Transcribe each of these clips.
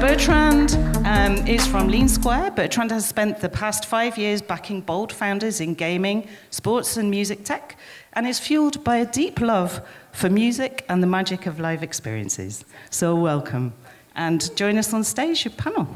Bertrand is from Lean Square. Bertrand has spent the past 5 years backing bold founders in gaming, sports and music tech, and is fueled by a deep love for music and the magic of live experiences. So welcome. And join us on stage, your panel.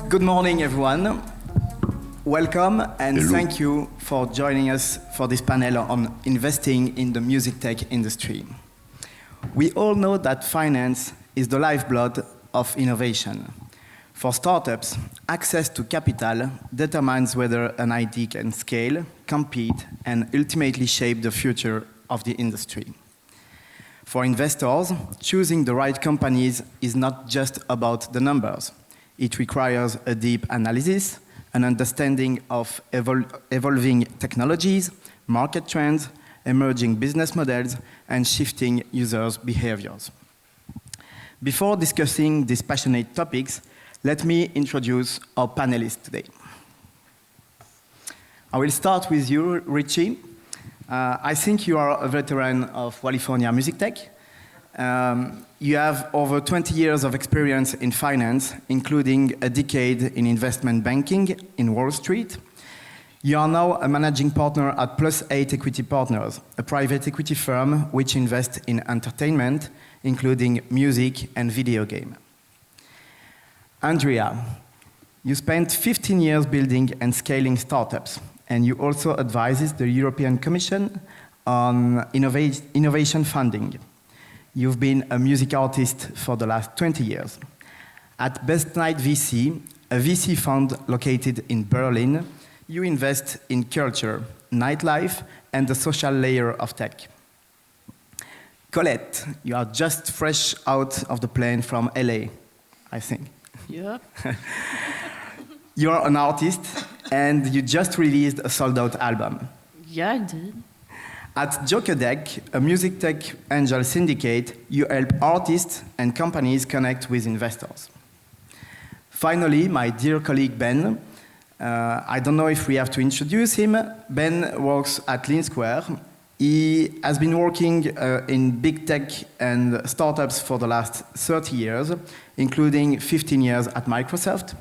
Good morning, everyone. Welcome, and thank you for joining us for this panel on investing in the music tech industry. We all know that finance is the lifeblood of innovation. For startups, access to capital determines whether an idea can scale, compete, and ultimately shape the future of the industry. For investors, choosing the right companies is not just about the numbers. It requires a deep analysis, an understanding of evolving technologies, market trends, emerging business models, and shifting users' behaviors. Before discussing these passionate topics, let me introduce our panelists today. I will start with you, 𝗕𝗫. I think you are a veteran of California music tech. You have over 20 years of experience in finance, including a decade in investment banking in Wall Street. You are now a managing partner at +8 Equity Partners, a private equity firm which invests in entertainment, including music and video game. Andrea, you spent 15 years building and scaling startups, and you also advises the European Commission on innovation funding. You've been a music artist for the last 20 years. At Best Night VC, a VC fund located in Berlin, you invest in culture, nightlife, and the social layer of tech. Colette, you are just fresh out of the plane from LA, I think. Yep. You're an artist, and you just released a sold-out album. Yeah, I did. At 𝘕𝗫𝘃, a music tech angel syndicate, you help artists and companies connect with investors. Finally, my dear colleague Ben, I don't know if we have to introduce him. Ben works at Lean Square. He has been working in big tech and startups for the last 30 years, including 15 years at Microsoft.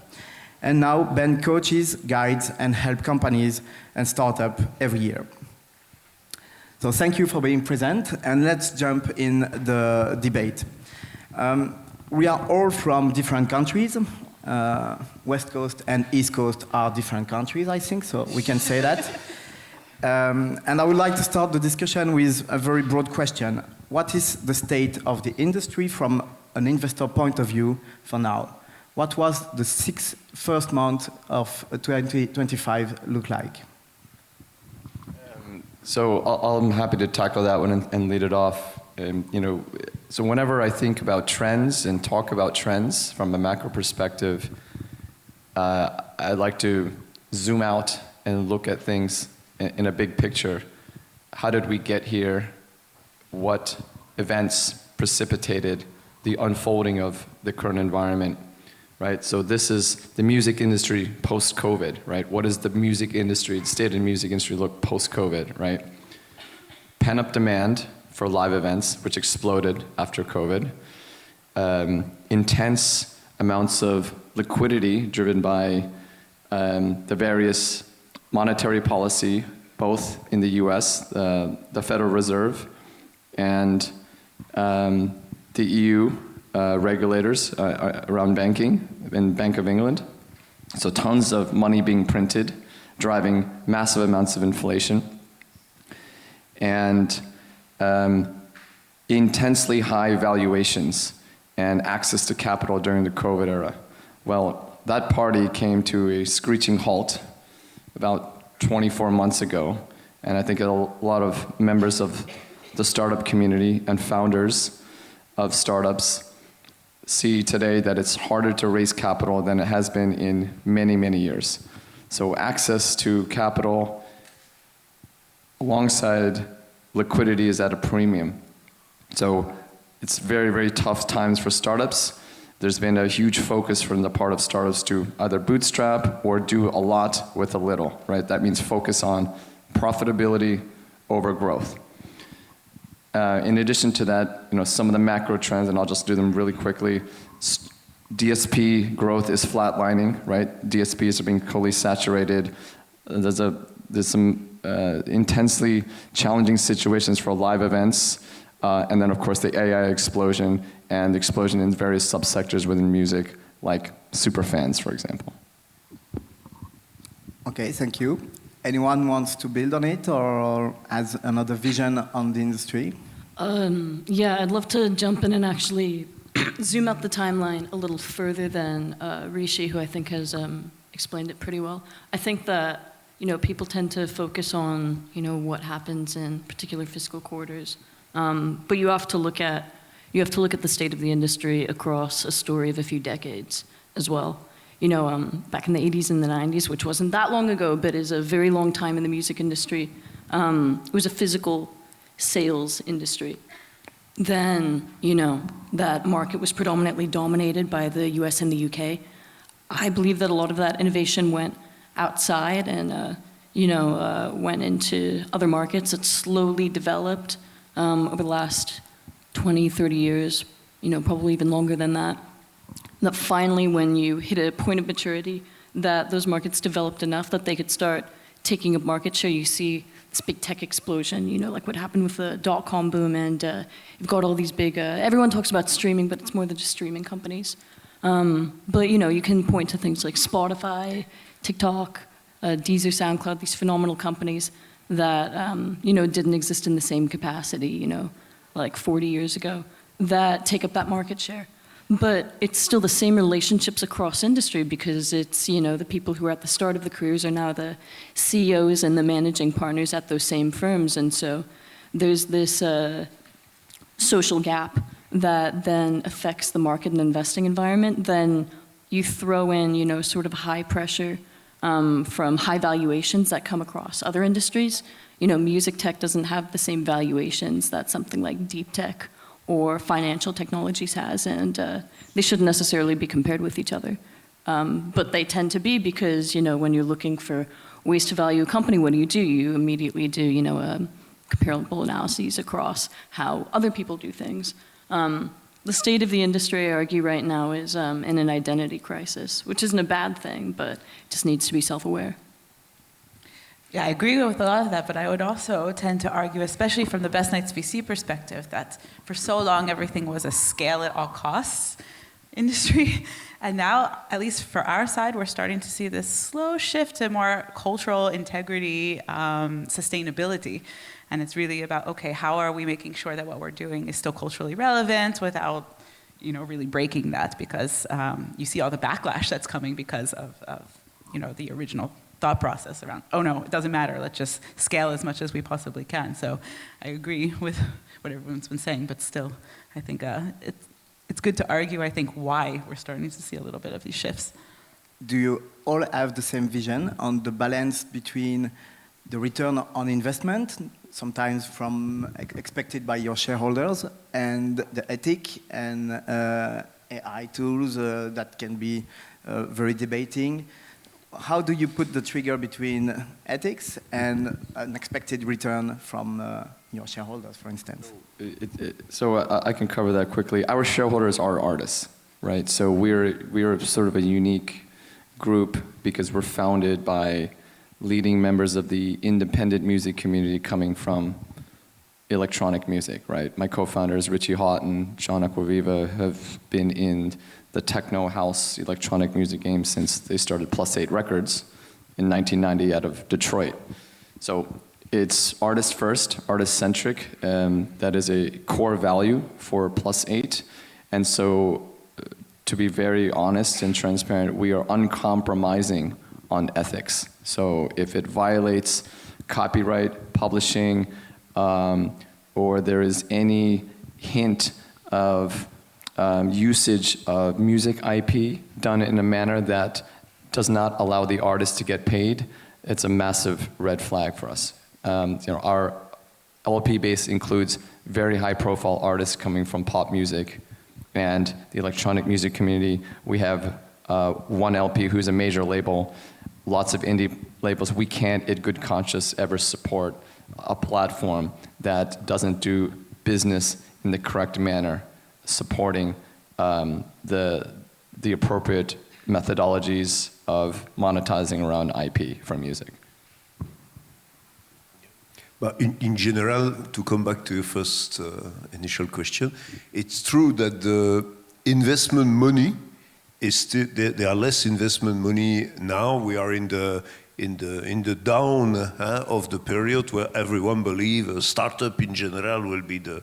And now Ben coaches, guides, and helps companies and startups every year. So thank you for being present, and let's jump in the debate. We are all from different countries. West Coast and East Coast are different countries, I think, so we can say that. And I would like to start the discussion with a very broad question. What is the state of the industry from an investor point of view for now? What was the first month of 2025 look like? So I'm happy to tackle that one and lead it off. So whenever I think about trends and talk about trends from a macro perspective, I like to zoom out and look at things in a big picture. How did we get here? What events precipitated the unfolding of the current environment? Right, so this is the music industry post-COVID, right? What is the music industry, the state of the music industry look post-COVID, right? Pent-up demand for live events, which exploded after COVID. Intense amounts of liquidity driven by the various monetary policy, both in the US, the Federal Reserve, and the EU regulators around banking and Bank of England. So tons of money being printed, driving massive amounts of inflation. And intensely high valuations and access to capital during the COVID era. Well, that party came to a screeching halt about 24 months ago. And I think a lot of members of the startup community and founders of startups see today that it's harder to raise capital than it has been in many, many years. So access to capital alongside liquidity is at a premium. So it's very, very tough times for startups. There's been a huge focus from the part of startups to either bootstrap or do a lot with a little, right? That means focus on profitability over growth. In addition to that, some of the macro trends, and I'll just do them really quickly. DSP growth is flatlining, right? DSPs are being fully saturated. There's some intensely challenging situations for live events. And then, of course, the AI explosion and the explosion in various subsectors within music, like superfans, for example. Okay, thank you. Anyone wants to build on it or has another vision on the industry? Yeah, I'd love to jump in and actually zoom out the timeline a little further than 𝗕𝘃, who I think has explained it pretty well. I think that people tend to focus on what happens in particular fiscal quarters, but you have to look at the state of the industry across a story of a few decades as well. Back in the 80s and the 90s, which wasn't that long ago, but is a very long time in the music industry, it was a physical sales industry. Then, that market was predominantly dominated by the US and the UK. I believe that a lot of that innovation went outside and, went into other markets. It slowly developed over the last 20, 30 years, probably even longer than that. That finally, when you hit a point of maturity, that those markets developed enough that they could start taking up market share. You see this big tech explosion, like what happened with the dot-com boom, and you've got all these big, everyone talks about streaming, but it's more than just streaming companies. But you can point to things like Spotify, TikTok, Deezer, SoundCloud, these phenomenal companies that, didn't exist in the same capacity, like 40 years ago, that take up that market share. But it's still the same relationships across industry because it's, the people who are at the start of the careers are now the CEOs and the managing partners at those same firms. And so there's this social gap that then affects the market and investing environment. Then you throw in, sort of high pressure from high valuations that come across other industries. Music tech doesn't have the same valuations that something like deep tech or financial technologies has, and they shouldn't necessarily be compared with each other. But they tend to be because, when you're looking for ways to value a company, what do? You immediately do, comparable analyses across how other people do things. The state of the industry, I argue right now, is in an identity crisis, which isn't a bad thing, but it just needs to be self-aware. Yeah, I agree with a lot of that, but I would also tend to argue, especially from the Best Nights VC perspective, that for so long everything was a scale at all costs industry. And now, at least for our side, we're starting to see this slow shift to more cultural integrity, sustainability. And it's really about, okay, how are we making sure that what we're doing is still culturally relevant without, really breaking that? Because you see all the backlash that's coming because of the original thought process around, oh no, it doesn't matter, let's just scale as much as we possibly can. So I agree with what everyone's been saying, but still, I think it's good to argue, I think, why we're starting to see a little bit of these shifts. Do you all have the same vision on the balance between the return on investment, sometimes from expected by your shareholders, and the ethic and AI tools that can be very debating? How do you put the trigger between ethics and an expected return from your shareholders, for instance? So I can cover that quickly. Our shareholders are artists, right? So we're sort of a unique group because we're founded by leading members of the independent music community coming from electronic music, right? My co-founders, 𝘕𝘃 and 𝗕𝘲𝑃, have been in the techno house electronic music game since they started +8 Records in 1990 out of Detroit. So it's artist first, artist centric. That is a core value for +8. And so to be very honest and transparent, we are uncompromising on ethics. So if it violates copyright, publishing, or there is any hint of usage of music IP done in a manner that does not allow the artist to get paid, it's a massive red flag for us. Our LP base includes very high-profile artists coming from pop music and the electronic music community. We have one LP who's a major label, lots of indie labels. We can't, in good conscience, ever support a platform that doesn't do business in the correct manner, supporting the appropriate methodologies of monetizing around IP for music. But in general, to come back to your first initial question, it's true that the investment money is still, there are less investment money now. We are in the down of the period where everyone believes a startup in general will be the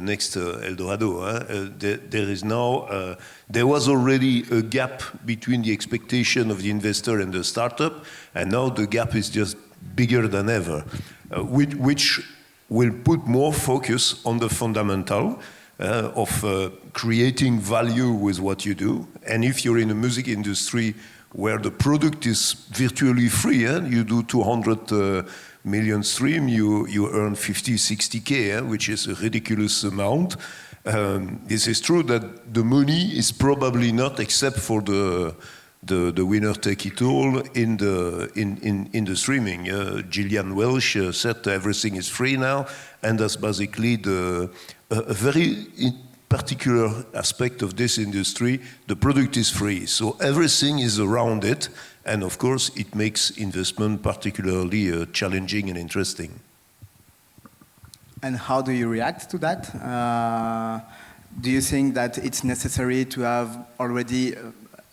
next Eldorado. There is now, there was already a gap between the expectation of the investor and the startup, and now the gap is just bigger than ever, which will put more focus on the fundamental of creating value with what you do. And if you're in the music industry where the product is virtually free, you do 200 million stream, you earn 50, 60K, which is a ridiculous amount. This is true that the money is probably not, except for the winner take it all in the streaming. Gillian Welch said everything is free now, and that's basically a very particular aspect of this industry. The product is free, so everything is around it, and of course it makes investment particularly challenging and interesting. And how do you react to that? Do you think that it's necessary to have already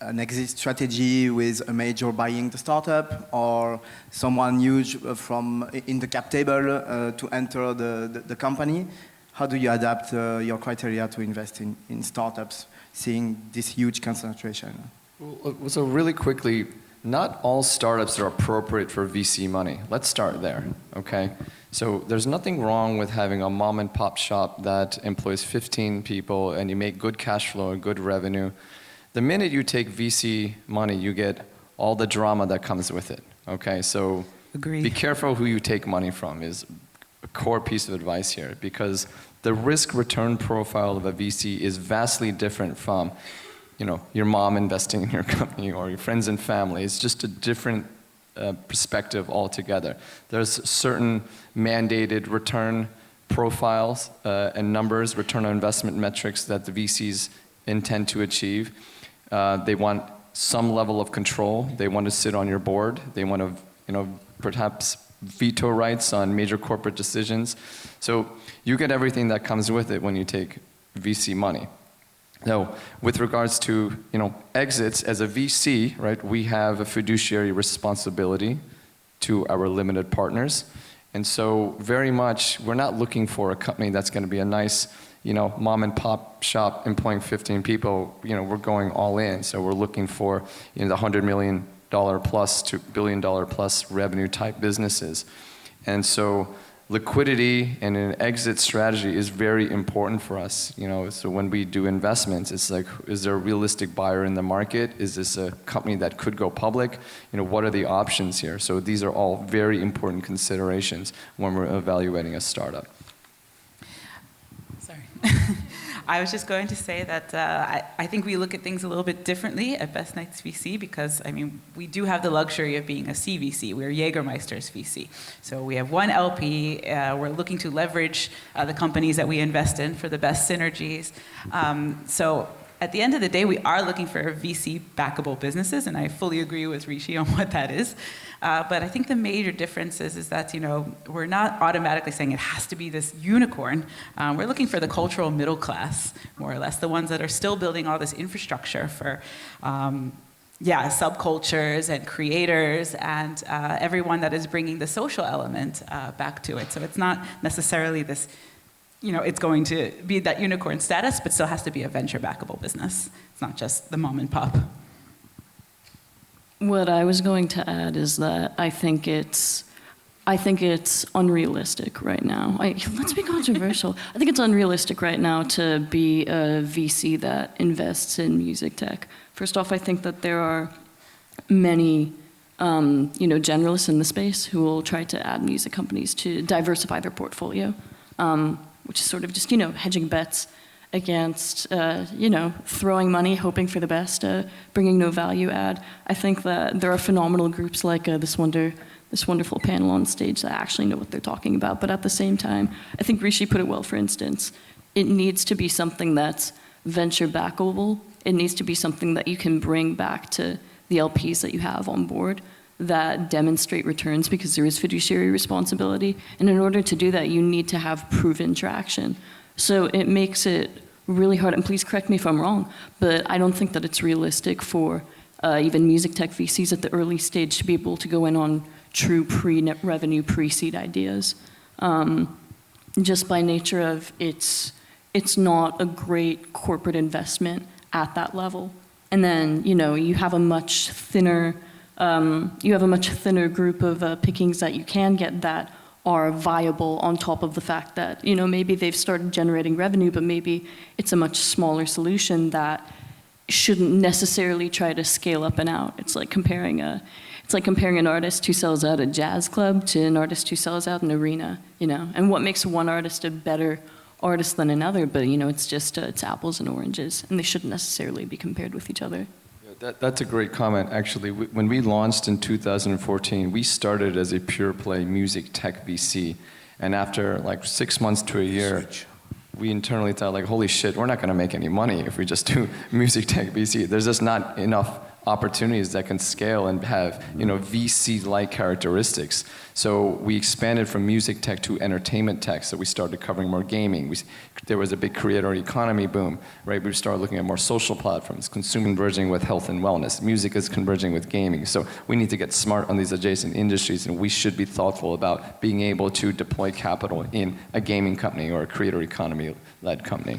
an exit strategy with a major buying the startup, or someone huge from in the cap table to enter the company? How do you adapt your criteria to invest in startups, seeing this huge concentration? Well, so really quickly, not all startups are appropriate for VC money. Let's start there, okay? So there's nothing wrong with having a mom and pop shop that employs 15 people and you make good cash flow and good revenue. The minute you take VC money, you get all the drama that comes with it, okay? So Agree. Be careful who you take money from is a core piece of advice here, because the risk-return profile of a VC is vastly different from, your mom investing in your company or your friends and family. It's just a different perspective altogether. There's certain mandated return profiles and numbers, return on investment metrics that the VCs intend to achieve. They want some level of control. They want to sit on your board. They want to, perhaps veto rights on major corporate decisions. So you get everything that comes with it when you take VC money. Now, with regards to, exits, as a VC, right, we have a fiduciary responsibility to our limited partners. And so very much, we're not looking for a company that's going to be a nice, mom and pop shop employing 15 people. We're going all in. So we're looking for, the $100 million plus to $1 billion plus revenue type businesses. And so liquidity and an exit strategy is very important for us. So when we do investments, it's like, is there a realistic buyer in the market? Is this a company that could go public? What are the options here? So these are all very important considerations when we're evaluating a startup. Sorry. I was just going to say that I think we look at things a little bit differently at Best Nights VC because, we do have the luxury of being a CVC. We're Jägermeister's VC. So we have one LP. We're looking to leverage the companies that we invest in for the best synergies. So at the end of the day, we are looking for VC backable businesses, and I fully agree with Rishi on what that is. But I think the major difference is that, we're not automatically saying it has to be this unicorn. We're looking for the cultural middle class, more or less, the ones that are still building all this infrastructure for, subcultures and creators and everyone that is bringing the social element back to it. So it's not necessarily this, it's going to be that unicorn status, but still has to be a venture backable business. It's not just the mom and pop. What I was going to add is that I think it's I think it's unrealistic right now. Let's be controversial. I think it's unrealistic right now to be a VC that invests in music tech. First off, I think that there are many generalists in the space who will try to add music companies to diversify their portfolio, which is sort of just, hedging bets against, throwing money, hoping for the best, bringing no value add. I think that there are phenomenal groups like this wonderful panel on stage that actually know what they're talking about. But at the same time, I think 𝗕𝘃 put it well, for instance. It needs to be something that's venture backable. It needs to be something that you can bring back to the LPs that you have on board that demonstrate returns, because there is fiduciary responsibility. And in order to do that, you need to have proven traction. So it makes it really hard, and please correct me if I'm wrong, but I don't think that it's realistic for even music tech VCs at the early stage to be able to go in on true pre-net revenue, pre-seed ideas. Just by nature of it's not a great corporate investment at that level. And then, you have a much thinner group of pickings that you can get that are viable on top of the fact that, maybe they've started generating revenue, but maybe it's a much smaller solution that shouldn't necessarily try to scale up and out. It's like comparing an artist who sells out a jazz club to an artist who sells out an arena, And what makes one artist a better artist than another? But, it's apples and oranges, and they shouldn't necessarily be compared with each other. That's a great comment, actually. When we launched in 2014, we started as a pure play music tech VC. And after like 6 months to a year, we internally thought, like, holy shit, we're not going to make any money if we just do music tech VC. There's just not enough opportunities that can scale and have, VC-like characteristics. So we expanded from music tech to entertainment tech. So we started covering more gaming. There was a big creator economy boom, right? We started looking at more social platforms, consumer converging with health and wellness. Music is converging with gaming. So we need to get smart on these adjacent industries, and we should be thoughtful about being able to deploy capital in a gaming company or a creator economy-led company.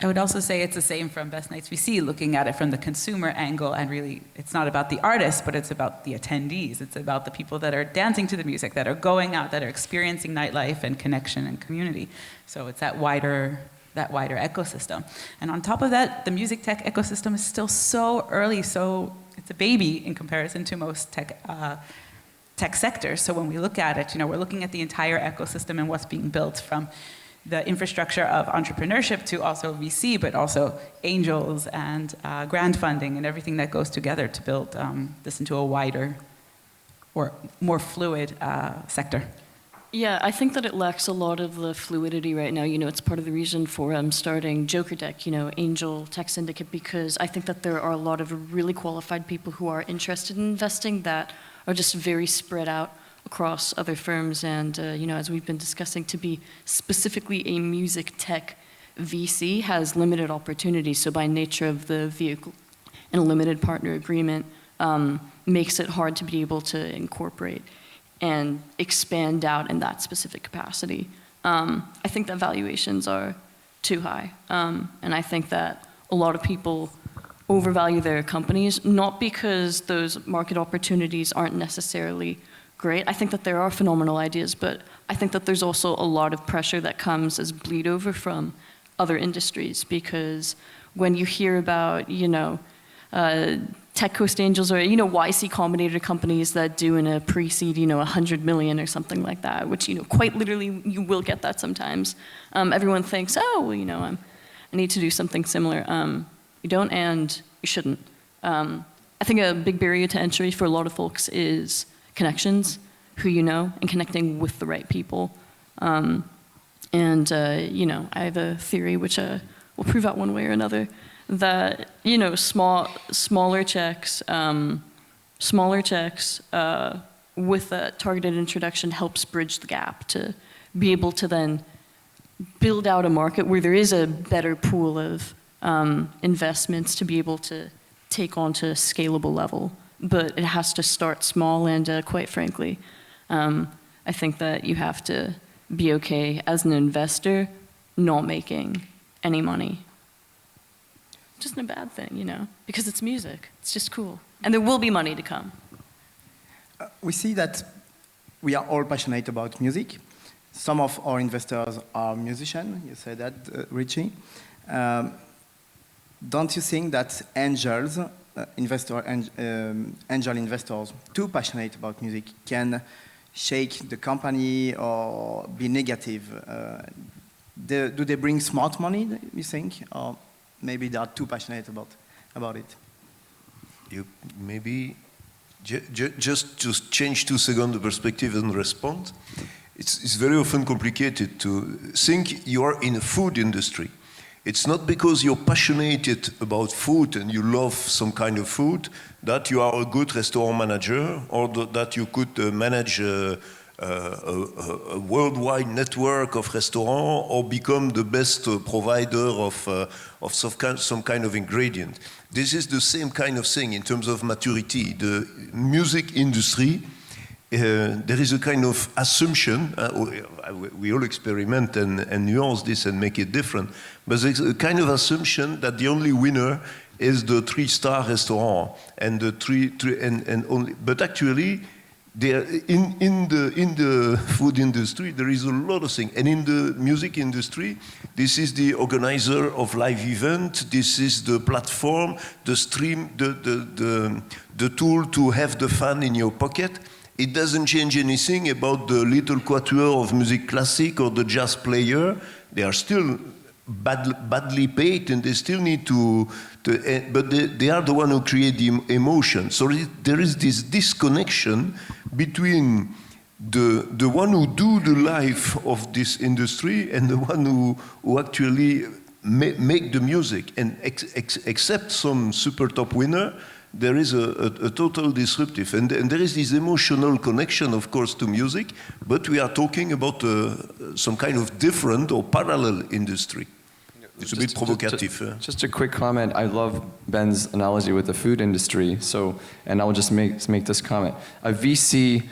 I would also say it's the same from Best Nights VC, looking at it from the consumer angle, and really it's not about the artists, but it's about the attendees. It's about the people that are dancing to the music, that are going out, that are experiencing nightlife and connection and community. So it's that wider ecosystem. And on top of that, the music tech ecosystem is still so early, so it's a baby in comparison to most tech sectors. So when we look at it, we're looking at the entire ecosystem and what's being built from the infrastructure of entrepreneurship to also VC, but also angels and grant funding and everything that goes together to build this into a wider or more fluid sector. Yeah, I think that it lacks a lot of the fluidity right now. It's part of the reason for starting Joker Deck, Angel Tech Syndicate, because I think that there are a lot of really qualified people who are interested in investing that are just very spread out across other firms. And, as we've been discussing, to be specifically a music tech VC has limited opportunities. So by nature of the vehicle and a limited partner agreement makes it hard to be able to incorporate and expand out in that specific capacity. I think that valuations are too high. And I think that a lot of people overvalue their companies, not because those market opportunities aren't necessarily great. I think that there are phenomenal ideas, but I think that there's also a lot of pressure that comes as bleed over from other industries, because when you hear about, Tech Coast Angels or, YC Combinator companies that do in a pre-seed, 100 million or something like that, which, quite literally you will get that sometimes. Everyone thinks, I need to do something similar. You don't, and you shouldn't. I think a big barrier to entry for a lot of folks is connections, who you know, and connecting with the right people. I have a theory which will prove out one way or another, that, smaller checks with a targeted introduction helps bridge the gap to be able to then build out a market where there is a better pool of investments to be able to take on to a scalable level. But it has to start small, and quite frankly, I think that you have to be okay as an investor not making any money. Just a bad thing, because it's music. It's just cool. And there will be money to come. We see that we are all passionate about music. Some of our investors are musicians, you said that, Richie. Don't you think that angel investors, too passionate about music, can shake the company or be negative? Do they bring smart money, you think? Or maybe they are too passionate about it? Maybe just to change 2 seconds the perspective and respond. It's very often complicated to think you are in a food industry. It's not because you're passionate about food and you love some kind of food that you are a good restaurant manager, or that you could manage a worldwide network of restaurants, or become the best provider of some kind of ingredient. This is the same kind of thing in terms of maturity. The music industry, there is a kind of assumption, we all experiment and nuance this and make it different, but there's a kind of assumption that the only winner is the 3-star restaurant and the only. But actually, there in the food industry there is a lot of things, and in the music industry, this is the organizer of live event, this is the platform, the stream, the tool to have the fan in your pocket. It doesn't change anything about the little quatuor of music classic or the jazz player. They are still badly paid, and they still need but they are the one who create the emotion. So there is this disconnection between the one who do the life of this industry and the one who actually make the music. And except some super top winner, there is a total disruptive. And there is this emotional connection, of course, to music, but we are talking about some kind of different or parallel industry. It's a bit provocative. Just a quick comment. I love Ben's analogy with the food industry. And I'll just make this comment. A VC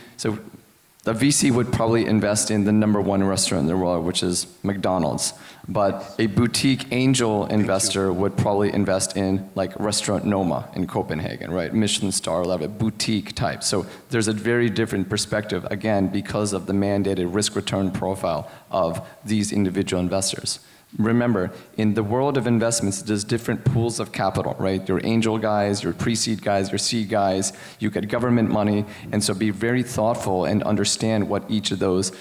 would probably invest in the #1 restaurant in the world, which is McDonald's. But a boutique angel investor would probably invest in like Restaurant Noma in Copenhagen, right? Michelin star level, boutique type. So there's a very different perspective, again, because of the mandated risk-return profile of these individual investors. Remember, in the world of investments, there's different pools of capital, right? Your angel guys, your pre-seed guys, your seed guys, you get government money, and so be very thoughtful and understand what each of those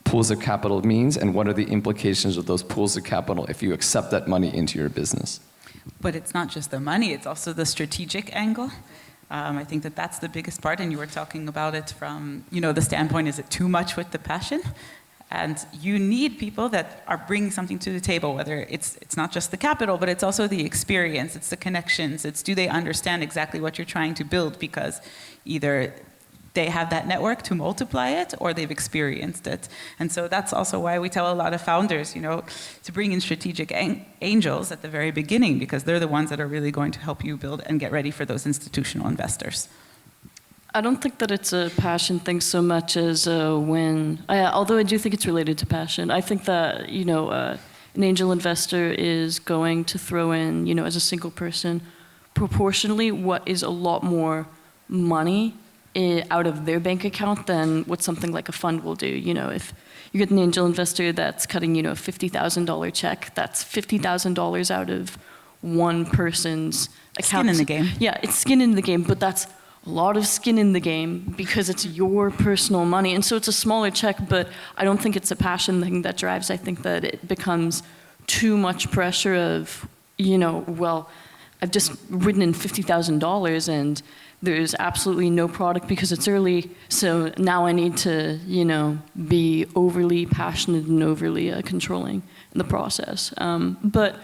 pools of capital means and what are the implications of those pools of capital if you accept that money into your business. But it's not just the money, it's also the strategic angle. I think that that's the biggest part, and you were talking about it from, the standpoint, is it too much with the passion? And you need people that are bringing something to the table, whether it's not just the capital, but it's also the experience, it's the connections, it's do they understand exactly what you're trying to build, because either they have that network to multiply it or they've experienced it. And so that's also why we tell a lot of founders, to bring in strategic angels at the very beginning, because they're the ones that are really going to help you build and get ready for those institutional investors. I don't think that it's a passion thing so much as although I do think it's related to passion. I think that, an angel investor is going to throw in, as a single person, proportionally what is a lot more money out of their bank account than what something like a fund will do. If you get an angel investor that's cutting, a $50,000 check, that's $50,000 out of one person's account. Skin in the game. Yeah, it's skin in the game, but that's a lot of skin in the game because it's your personal money. And so it's a smaller check, but I don't think it's a passion thing that drives. I think that it becomes too much pressure of, I've just written in $50,000 and there's absolutely no product because it's early. So now I need to, be overly passionate and overly controlling in the process. But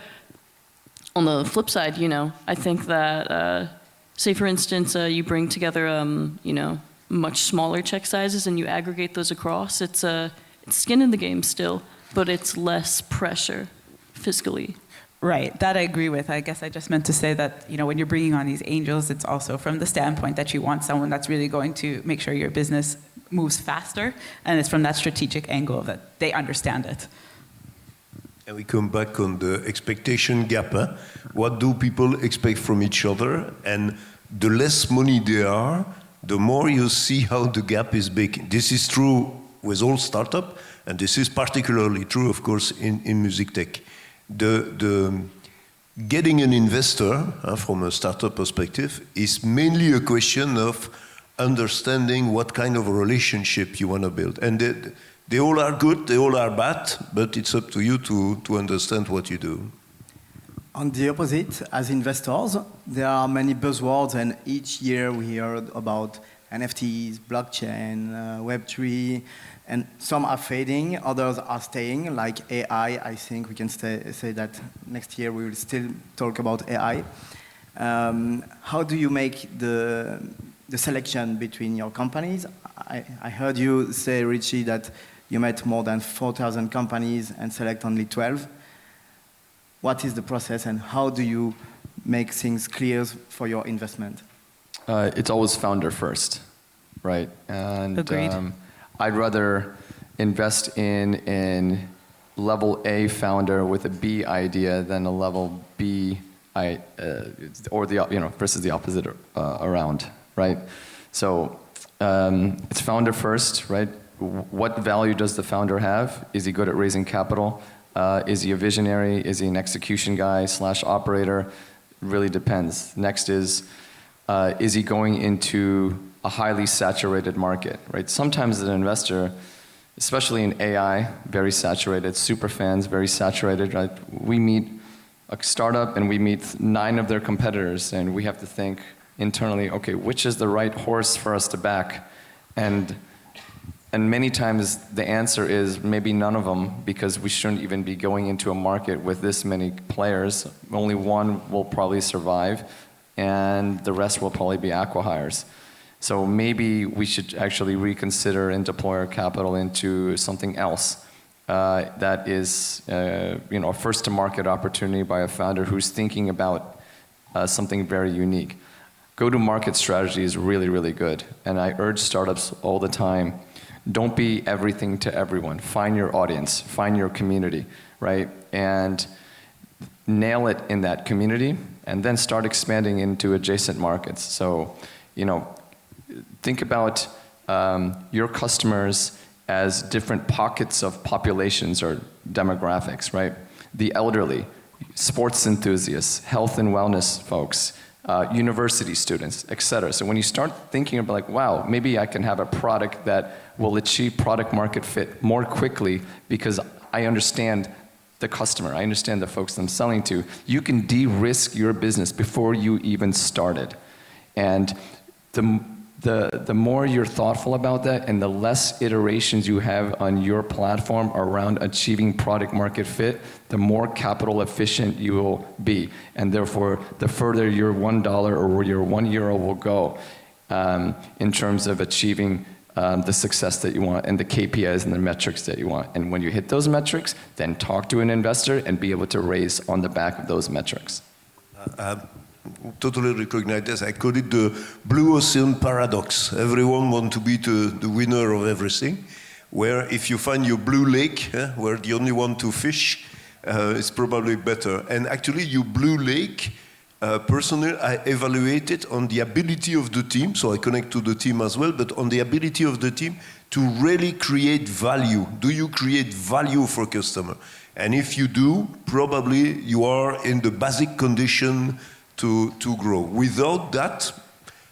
on the flip side, I think that, say, for instance, you bring together, much smaller check sizes and you aggregate those across. It's skin in the game still, but it's less pressure fiscally. Right, that I agree with. I guess I just meant to say that, when you're bringing on these angels, it's also from the standpoint that you want someone that's really going to make sure your business moves faster, and it's from that strategic angle that they understand it. And we come back on the expectation gap. What do people expect from each other? And the less money they are, the more you see how the gap is big. This is true with all startups, and this is particularly true, of course, in music tech. Getting an investor from a startup perspective is mainly a question of understanding what kind of a relationship you want to build. And they all are good, they all are bad, but it's up to you to understand what you do. On the opposite, as investors, there are many buzzwords, and each year we hear about NFTs, blockchain, Web3, and some are fading, others are staying, like AI. I think we can say that next year we will still talk about AI. How do you make the selection between your companies? I heard you say, Ritchie, that you met more than 4,000 companies and select only 12. What is the process, and how do you make things clear for your investment? It's always founder first, right? And agreed. I'd rather invest in a level A founder with a B idea than a level B or versus the opposite around, right? So it's founder first, right? What value does the founder have? Is he good at raising capital? Is he a visionary? Is he an execution guy / operator? Really depends. Next is he going into a highly saturated market, right? Sometimes as an investor, especially in AI, very saturated, super fans, very saturated, right? We meet a startup and we meet 9 of their competitors, and we have to think internally, okay, which is the right horse for us to back? And many times the answer is maybe none of them, because we shouldn't even be going into a market with this many players. Only one will probably survive, and the rest will probably be acqui-hires. So maybe we should actually reconsider and deploy our capital into something else that is a first-to-market opportunity by a founder who's thinking about something very unique. Go-to-market strategy is really, really good, and I urge startups all the time, don't be everything to everyone. Find your audience, find your community, right? And nail it in that community, and then start expanding into adjacent markets. So, think about your customers as different pockets of populations or demographics, right? The elderly, sports enthusiasts, health and wellness folks, university students, etc. So when you start thinking about like, wow, maybe I can have a product that will achieve product market fit more quickly because I understand the customer, I understand the folks I'm selling to, you can de-risk your business before you even started. And the more you're thoughtful about that and the less iterations you have on your platform around achieving product market fit, the more capital efficient you will be. And therefore, the further your $1 or your €1 will go in terms of achieving the success that you want and the KPIs and the metrics that you want. And when you hit those metrics, then talk to an investor and be able to raise on the back of those metrics. Totally recognize this. I call it the blue ocean paradox. Everyone wants to be the winner of everything, where if you find your blue lake, where the only one to fish, it's probably better. And actually, your blue lake, personally, I evaluate it on the ability of the team, so I connect to the team as well, but on the ability of the team to really create value. Do you create value for customer? And if you do, probably you are in the basic condition to grow. Without that,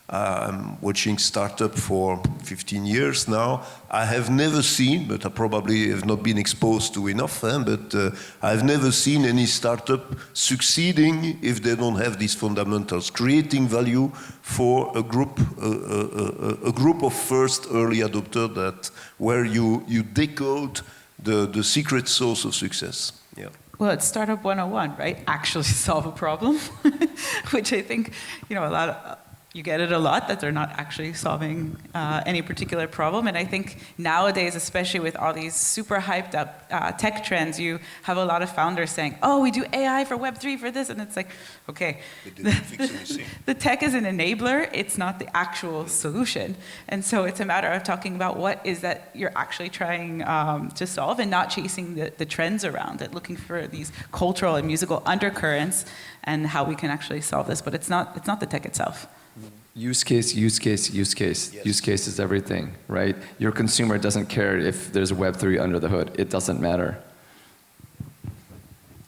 I'm watching startup for 15 years now. I have never seen, but I probably have not been exposed to enough, but I've never seen any startup succeeding if they don't have these fundamentals, creating value for a group of first early adopters where you decode the secret sauce of success. Yeah. Well, it's Startup 101, right? Actually solve a problem, which I think, you get it a lot, that they're not actually solving any particular problem. And I think nowadays, especially with all these super hyped up tech trends, you have a lot of founders saying, oh, we do AI for Web3 for this. And it's like, okay, the tech is an enabler. It's not the actual solution. And so it's a matter of talking about what is that you're actually trying to solve and not chasing the trends around it, looking for these cultural and musical undercurrents and how we can actually solve this. But it's not the tech itself. Use case, use case, use case. Yes. Use case is everything, right? Your consumer doesn't care if there's Web3 under the hood. It doesn't matter.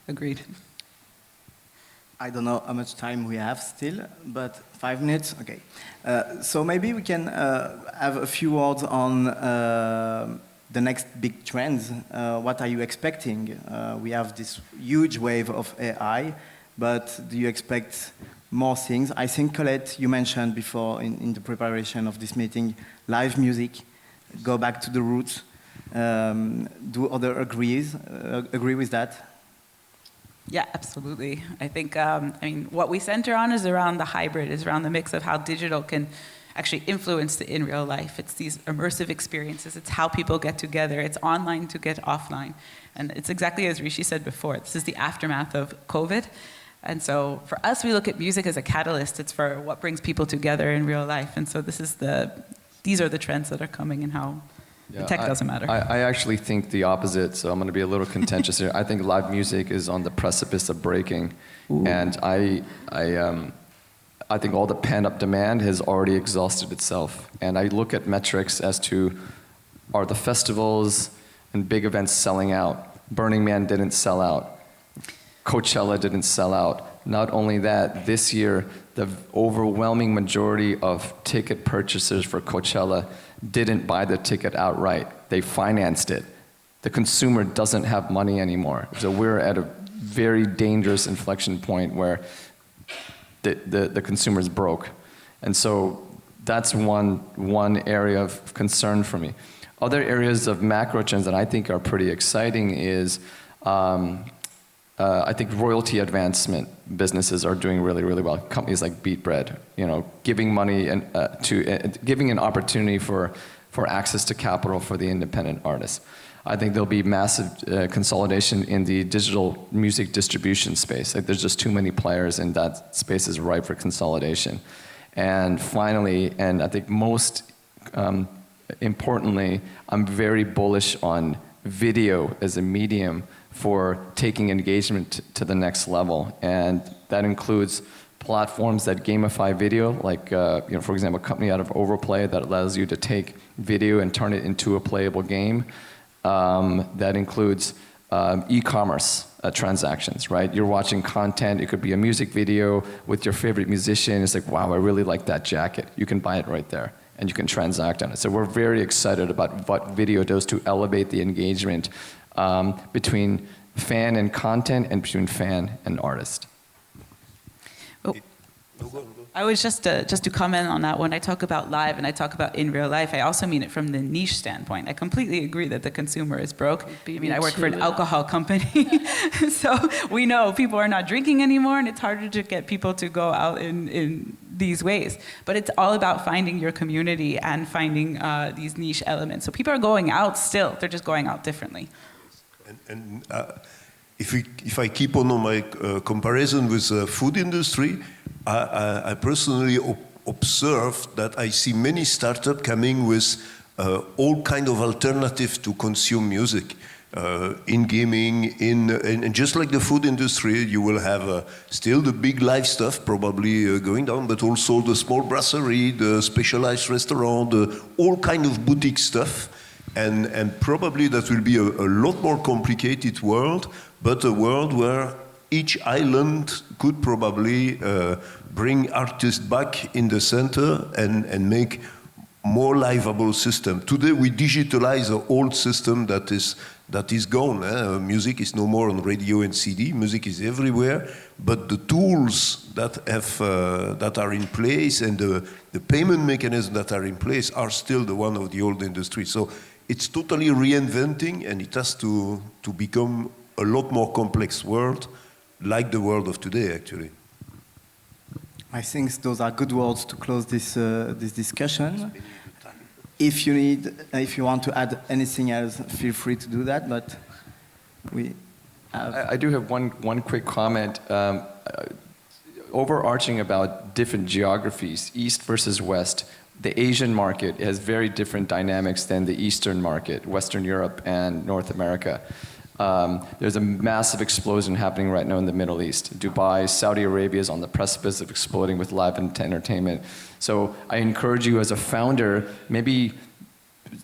Agreed. I don't know how much time we have still, but 5 minutes? Okay. So maybe we can have a few words on the next big trends. What are you expecting? We have this huge wave of AI, but do you expect more things? I think, Colette, you mentioned before in the preparation of this meeting, live music, go back to the roots. Do others agree with that? Yeah, absolutely. I think, I mean, what we center on is around the hybrid, is around the mix of how digital can actually influence the in real life. It's these immersive experiences. It's how people get together. It's online to get offline. And it's exactly as Rishi said before. This is the aftermath of COVID. And so for us, we look at music as a catalyst. It's for what brings people together in real life. And so these are the trends that are coming and how the tech doesn't matter. I actually think the opposite, so I'm going to be a little contentious here. I think live music is on the precipice of breaking. Ooh. And I think all the pent-up demand has already exhausted itself. And I look at metrics as to, are the festivals and big events selling out? Burning Man didn't sell out. Coachella didn't sell out. Not only that, this year, the overwhelming majority of ticket purchasers for Coachella didn't buy the ticket outright. They financed it. The consumer doesn't have money anymore. So we're at a very dangerous inflection point where the consumer's broke. And so that's one area of concern for me. Other areas of macro trends that I think are pretty exciting is I think royalty advancement businesses are doing really, really well. Companies like Beat Bread, you know, giving money and giving an opportunity for access to capital for the independent artists. I think there'll be massive consolidation in the digital music distribution space. Like, there's just too many players, and that space is ripe for consolidation. And finally, and I think most importantly, I'm very bullish on video as a medium for taking engagement to the next level. And that includes platforms that gamify video, like, you know, for example, a company out of Overplay that allows you to take video and turn it into a playable game. That includes e-commerce transactions, right? You're watching content, it could be a music video with your favorite musician. It's like, wow, I really like that jacket. You can buy it right there, and you can transact on it. So we're very excited about what video does to elevate the engagement between fan and content and between fan and artist. Oh. I was just to comment on that. When I talk about live and I talk about in real life, I also mean it from the niche standpoint. I completely agree that the consumer is broke. I mean, I work for an alcohol company, so we know people are not drinking anymore, and it's harder to get people to go out in these ways. But it's all about finding your community and finding these niche elements. So people are going out still, they're just going out differently. And if I keep on my comparison with the food industry, I personally observe that I see many startups coming with all kind of alternatives to consume music. In gaming, and just like the food industry, you will have still the big live stuff probably going down, but also the small brasserie, the specialized restaurant, all kind of boutique stuff. And probably that will be a lot more complicated world, but a world where each island could probably bring artists back in the center and make more livable system. Today we digitalize the old system that is gone. Music is no more on radio and CD. Music is everywhere, but the tools that are in place and the payment mechanisms that are in place are still the one of the old industry. So it's totally reinventing, and it has to become a lot more complex world, like the world of today, actually. I think those are good words to close this discussion. If you want to add anything else, feel free to do that. But I do have one quick comment, overarching about different geographies, East versus West. The Asian market has very different dynamics than the Eastern market, Western Europe and North America. There's a massive explosion happening right now in the Middle East. Dubai, Saudi Arabia is on the precipice of exploding with live entertainment. So I encourage you as a founder, maybe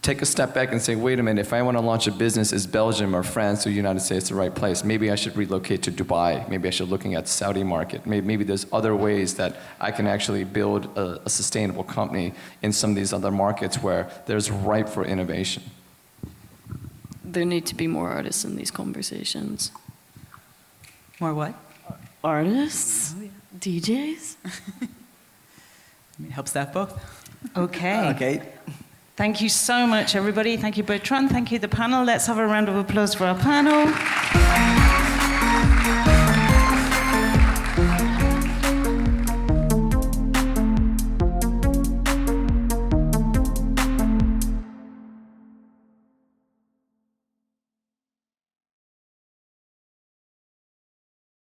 take a step back and say, wait a minute, if I want to launch a business, is Belgium or France or United States the right place? Maybe I should relocate to Dubai. Maybe I should be looking at the Saudi market. Maybe there's other ways that I can actually build a sustainable company in some of these other markets where there's ripe for innovation. There need to be more artists in these conversations. More what? Artists? Oh, yeah. DJs? It helps that both. Okay. Okay. Thank you so much, everybody. Thank you, Bertrand. Thank you, the panel. Let's have a round of applause for our panel.